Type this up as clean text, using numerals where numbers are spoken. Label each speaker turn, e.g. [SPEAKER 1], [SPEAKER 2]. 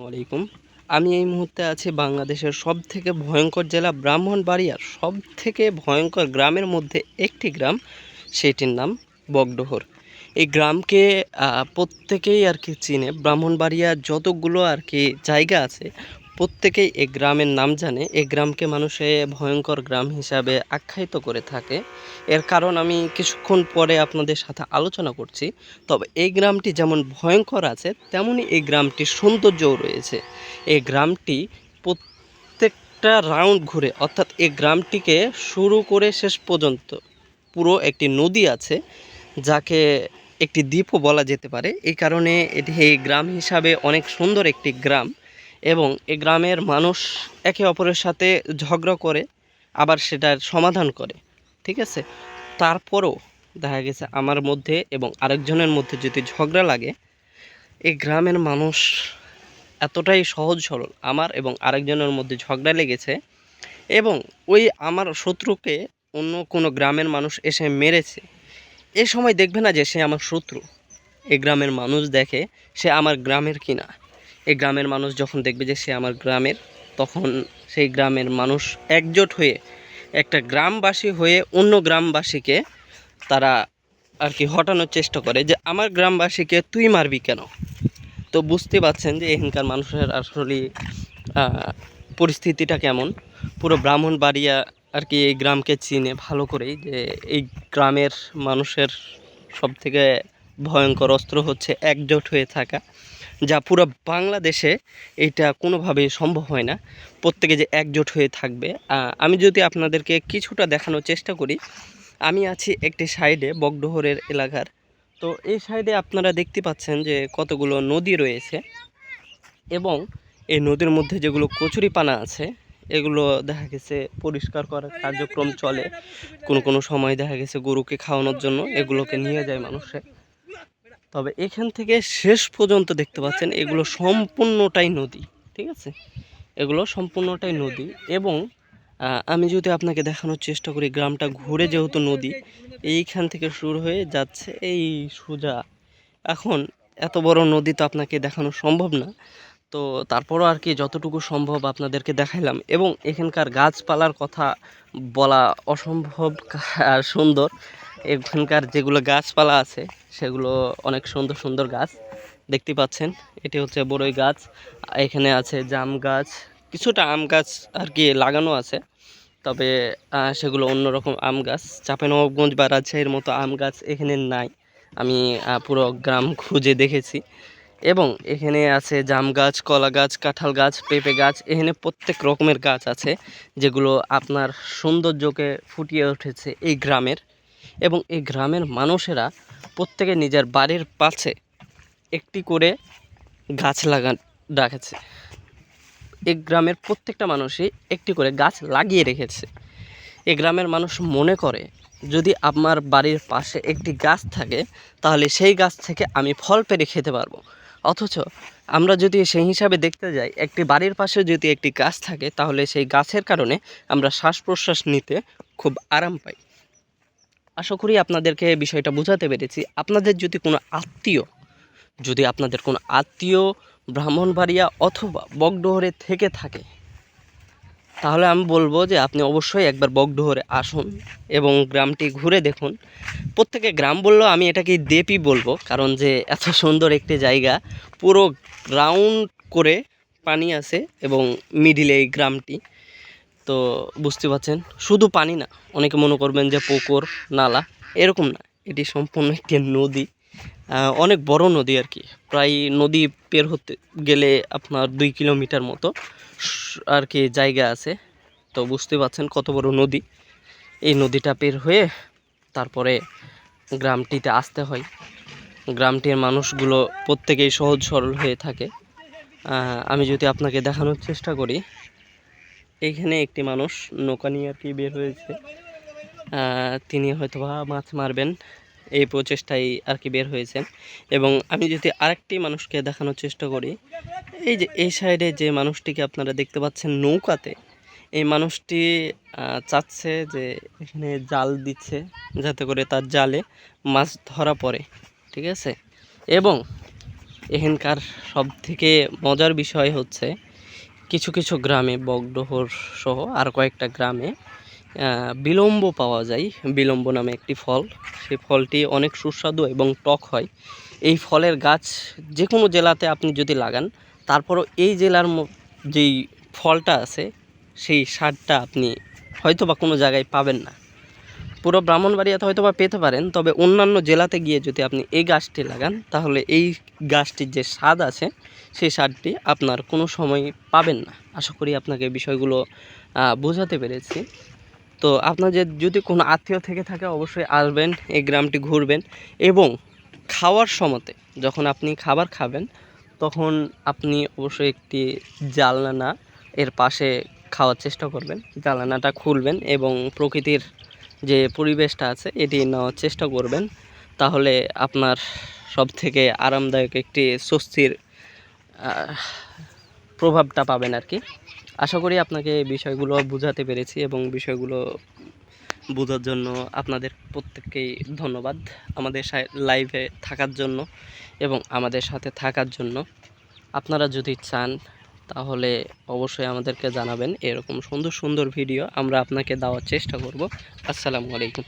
[SPEAKER 1] আলাইকুম। আমি এই মুহূর্তে আছি বাংলাদেশের সবথেকে ভয়ঙ্কর জেলা ব্রাহ্মণবাড়িয়ার সবথেকে ভয়ঙ্কর গ্রামের মধ্যে একটি গ্রাম, সেটির নাম বগডোহর। এই গ্রামকে প্রত্যেকেই আর কি চিনে। ব্রাহ্মণবাড়িয়ার যতগুলো আর কি জায়গা আছে প্রত্যেকেই এই গ্রামের নাম জানে। এই গ্রামকে মানুষে ভয়ঙ্কর গ্রাম হিসাবে আখ্যায়িত করে থাকে। এর কারণ আমি কিছুক্ষণ পরে আপনাদের সাথে আলোচনা করছি। তবে এই গ্রামটি যেমন ভয়ঙ্কর আছে, তেমনই এই গ্রামটির সৌন্দর্যও রয়েছে। এই গ্রামটি প্রত্যেকটা রাউন্ড ঘুরে, অর্থাৎ এই গ্রামটিকে শুরু করে শেষ পর্যন্ত পুরো একটি নদী আছে, যাকে একটি দ্বীপও বলা যেতে পারে। এই কারণে এটি এই গ্রাম হিসাবে অনেক সুন্দর একটি গ্রাম। এবং এই গ্রামের মানুষ একে অপরের সাথে ঝগড়া করে, আবার সেটার সমাধান করে, ঠিক আছে। তারপরও দেখা গেছে আমার মধ্যে এবং আরেকজনের মধ্যে যদি ঝগড়া লাগে, এই গ্রামের মানুষ এতটাই সহজ সরল। আমার এবং আরেকজনের মধ্যে ঝগড়া লেগেছে এবং ওই আমার শত্রুকে অন্য কোনো গ্রামের মানুষ এসে মেরেছে, এ সময় দেখবে না যে সে আমার শত্রু। এই গ্রামের মানুষ দেখে সে আমার গ্রামের কিনা। এই গ্রামের মানুষ যখন দেখবে যে সে আমার গ্রামের, তখন সেই গ্রামের মানুষ একজোট হয়ে, একটা গ্রামবাসী হয়ে অন্য গ্রামবাসীকে তারা আর কি হটানোর চেষ্টা করে যে আমার গ্রামবাসীকে তুই মারবি কেন। তো বুঝতে পারছেন যে এখানকার মানুষের আসলে পরিস্থিতিটা কেমন। পুরো ব্রাহ্মণবাড়িয়া আর কি এই গ্রামকে চিনে ভালো করেই, যে এই গ্রামের মানুষের সবথেকে ভয়ঙ্কর অস্ত্র হচ্ছে একজোট হয়ে থাকা, যা পুরো বাংলাদেশে এটা কোনোভাবেই সম্ভব হয় না, প্রত্যেকে যে একজোট হয়ে থাকবে। আমি যদি আপনাদেরকে কিছুটা দেখানোর চেষ্টা করি, আমি আছি একটি সাইডে বগডোহরের এলাকার। তো এই সাইডে আপনারা দেখতে পাচ্ছেন যে কতগুলো নদী রয়েছে, এবং এই নদীর মধ্যে যেগুলো কচুরিপানা আছে, এগুলো দেখা গেছে পরিষ্কার করার কার্যক্রম চলে। কোনো সময় দেখা গেছে গরুকে খাওয়ানোর জন্য এগুলোকে নিয়ে যায় মানুষে। তবে এখান থেকে শেষ পর্যন্ত দেখতে পাচ্ছেন এগুলো সম্পূর্ণটাই নদী, ঠিক আছে। এগুলো সম্পূর্ণটাই নদী। এবং আমি যদি আপনাকে দেখানোর চেষ্টা করি, গ্রামটা ঘুরে যেহেতু নদী, এইখান থেকে শুরু হয়ে যাচ্ছে এই সোজা। এখন এত বড় নদী তো আপনাকে দেখানো সম্ভব না, তো তারপরও আর কি যতটুকু সম্ভব আপনাদেরকে দেখাইলাম। এবং এখানকার গাছপালার কথা বলা অসম্ভব আর সুন্দর। এখানকার যেগুলো গাছপালা আছে সেগুলো অনেক সুন্দর সুন্দর গাছ দেখতে পাচ্ছেন। এটি হচ্ছে বড়ই গাছ, এখানে আছে জাম গাছ, কিছুটা আম গাছ আর কি লাগানো আছে। তবে সেগুলো অন্যরকম আম গাছ। চাঁপাইনবাবগঞ্জ বা রাজশাহীর মতো আম গাছ এখানে নাই, আমি পুরো গ্রাম খুঁজে দেখেছি। এবং এখানে আছে জাম গাছ, কলা গাছ, কাঁঠাল গাছ, পেঁপে গাছ, এখানে প্রত্যেক রকমের গাছ আছে, যেগুলো আপনার সৌন্দর্যকে ফুটিয়ে উঠেছে এই গ্রামের। এবং এই গ্রামের মানুষেরা প্রত্যেকে নিজের বাড়ির পাশে একটি করে গাছ রাখেছে। এই গ্রামের প্রত্যেকটা মানুষই একটি করে গাছ লাগিয়ে রেখেছে। এই গ্রামের মানুষ মনে করে যদি আমার বাড়ির পাশে একটি গাছ থাকে, তাহলে সেই গাছ থেকে আমি ফল পেড়ে খেতে পারবো। অথচ আমরা যদি সেই হিসাবে দেখতে যাই, একটি বাড়ির পাশে যদি একটি গাছ থাকে, তাহলে সেই গাছের কারণে আমরা শ্বাস প্রশ্বাস নিতে খুব আরাম পাই। আশা করি আপনাদেরকে বিষয়টা বোঝাতে পেরেছি। আপনাদের যদি কোনো আত্মীয় ব্রাহ্মণবাড়িয়া অথবা বগডোহরে থেকে থাকে, তাহলে আমি বলবো যে আপনি অবশ্যই একবার বগডোহরে আসুন এবং গ্রামটি ঘুরে দেখুন। প্রত্যেকে গ্রাম বললেও আমি এটাকে দ্বীপই বলবো, কারণ যে এত সুন্দর একটি জায়গা, পুরো রাউন্ড করে পানি আছে এবং মিডিলে এই গ্রামটি। তো বুঝতে পারছেন, শুধু পানি না, অনেকে মনে করবেন যে পুকুর নালা, এরকম না, এটি সম্পূর্ণ একটি নদী, অনেক বড় নদী আর কি। প্রায় নদী পের হতে গেলে আপনার 2 কিলোমিটার মতো আর কি জায়গা আছে। তো বুঝতে পারছেন কত বড় নদী। এই নদীটা পের হয়ে তারপরে গ্রামটিতে আসতে হয়। গ্রামটির মানুষগুলো প্রত্যেকেই সহজ সরল হয়ে থাকে। আমি যদি আপনাকে দেখানোর চেষ্টা করি, এইখানে একটি মানুষ নৌকা নিয়ে আর কি বের হয়েছে। তিনি হয়তোবা মাছ মারবেন, এই প্রচেষ্টায় আর কি বের হয়েছেন। এবং আমি যদি আরেকটি মানুষকে দেখানোর চেষ্টা করি, এই যে এই সাইডে যে মানুষটিকে আপনারা দেখতে পাচ্ছেন নৌকাতে, এই মানুষটি চাচ্ছে যে এখানে জাল দিচ্ছে যাতে করে তার জালে মাছ ধরা পড়ে, ঠিক আছে। এবং এখানকার সবথেকে মজার বিষয় হচ্ছে কিছু কিছু গ্রামে বগডোহর সহ আর কয়েকটা গ্রামে বিলম্ব পাওয়া যায়। বিলম্ব নামে একটি ফল, সেই ফলটি অনেক সুস্বাদু এবং টক হয়। এই ফলের গাছ যে কোনো জেলাতে আপনি যদি লাগান, তারপরও এই জেলার যেই ফলটা আছে সেই স্বাদটা আপনি হয়তো বা কোনো জায়গায় পাবেন না। পুরো ব্রাহ্মণবাড়িয়াতে হয়তো বা পেতে পারেন, তবে অন্যান্য জেলাতে গিয়ে যদি আপনি এই গাছটি লাগান, তাহলে এই গাছটির যে স্বাদ আছে সেই স্বাদটি আপনার কোনো সময় পাবেন না। আশা করি আপনাকে বিষয়গুলো বোঝাতে পেরেছি। তো আপনাদের যদি কোনো আত্মীয় থেকে থাকে অবশ্যই আসবেন, এই গ্রামটি ঘুরবেন এবং খাওয়ার সময়তে যখন আপনি খাবার খাবেন তখন আপনি অবশ্যই একটি জানালা এর পাশে খাওয়ার চেষ্টা করবেন। জানালাটা খুলবেন এবং প্রকৃতির যে পরিবেশটা আছে এটি নেওয়ার চেষ্টা করবেন, তাহলে আপনার সবথেকে আরামদায়ক একটি স্বস্তির প্রভাবটা পাবেন আর কি। আশা করি আপনাকে এই বিষয়গুলো বোঝাতে পেরেছি এবং বিষয়গুলো বোঝার জন্য আপনাদের প্রত্যেককেই ধন্যবাদ আমাদের লাইভে থাকার জন্য এবং আমাদের সাথে থাকার জন্য। আপনারা যদি চান তাহলে অবশ্যই আমাদেরকে জানাবেন, এরকম সুন্দর সুন্দর ভিডিও আমরা আপনাকে দেওয়ার চেষ্টা করব। আসসালামু আলাইকুম।